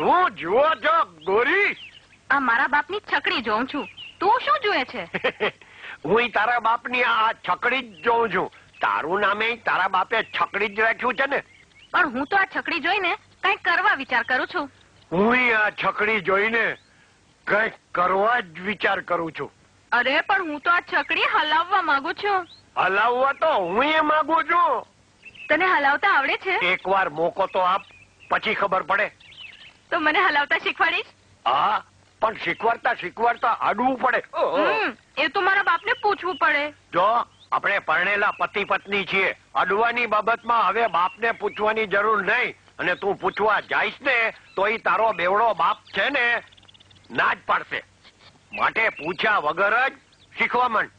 શું જુઓ છો ગોરી? આ મારા બાપની છકડી જોઉં છું. તું શું જુએ છે? હું તારા બાપની આ છકડી જ જોઉં છું. તારું નામે તારા બાપે છકડી જ રાખ્યું છે ને? પણ હું તો આ છકડી જોઈને કઈક કરવા વિચાર કરું છું. હું આ છકડી જોઈને કઈક કરવા જ વિચાર કરું છું. અરે પણ હું તો આ છકડી હલાવવા માંગુ છું. હલાવવા તો હું એ માંગુ છું. તને હલાવતા આવડે છે? એકવાર મોકો તો આપ, પછી ખબર પડે. તો મને હલાવતા શીખવાડીશ? હા, પણ શીખવાડતા અડવું પડે. એ તો મારા બાપને પૂછવું પડે. જો આપણે પરણેલા પતિ પત્ની છીએ, અડવાની બાબતમાં હવે બાપને પૂછવાની જરૂર નહીં. અને તું પૂછવા જાઈશ ને તો ઈ તારો બેવડો બાપ છે ને ના જ પાડશે. માટે પૂછ્યા વગર જ શીખવા માંડ.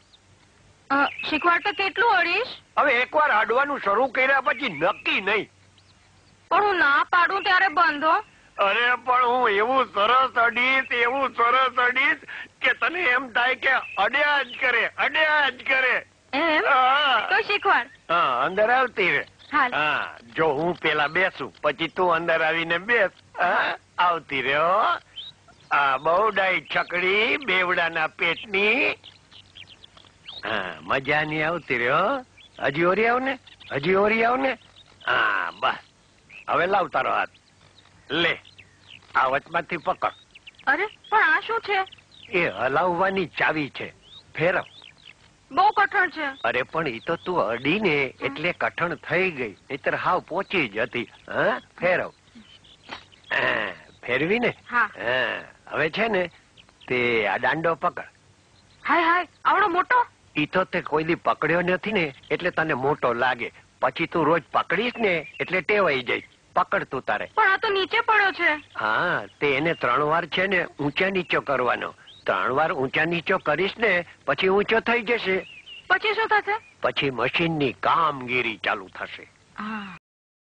શીખવાડતા કેટલું અડીશ? હવે એકવાર અડવાનું શરૂ કર્યા પછી નક્કી નહીં. પણ હું ના પાડું ત્યારે બંધો. અરે પણ હું એવું સરસ અડીશ કે તને એમ થાય કે અડ્યા જ કરે. એમ? તો શીખવાડ. હા, અંદર આવતી રે. હાલ. હા, જો હું પેલા બેસું પછી તું અંદર આવીને બેસ. આવતી રે હો. આ બહુ ડાઈ છકડી બેવડાના પેટની. હા, મજાની આવતી રે હો. હજી ઓરી આવ ને. હા, બસ હવે લાવ તારો હાથ. લે, આ વચમાંથી પકડ. અરે પણ આ શું છે? એ હલાવવાની ચાવી છે. ફેરવ. બહુ કઠણ છે. અરે પણ ઈ તો તું અડીને એટલે કઠણ થઈ ગઈ, નહીતર હાવ પોચી જ હતી. હા, ફેરવ. ફેરવી ને? હા. હવે છે ને તે આ દાંડો પકડ. હાય આવડો મોટો? ઈ તો તે કોઈ દી પકડ્યો નથી ને એટલે તને મોટો લાગે. પછી તું રોજ પકડીશ ને એટલે ટેવાઈ જાય. પકડ તું તારે. પણ આ તો નીચે પડ્યો છે. હા, તે એને 3 વાર છે ને ઊંચા નીચો કરવાનો. 3 વાર ઊંચા નીચો કરીશ ને પછી ઊંચો થઈ જશે. પછી શું થશે? પછી મશીનની કામગીરી ચાલુ થશે.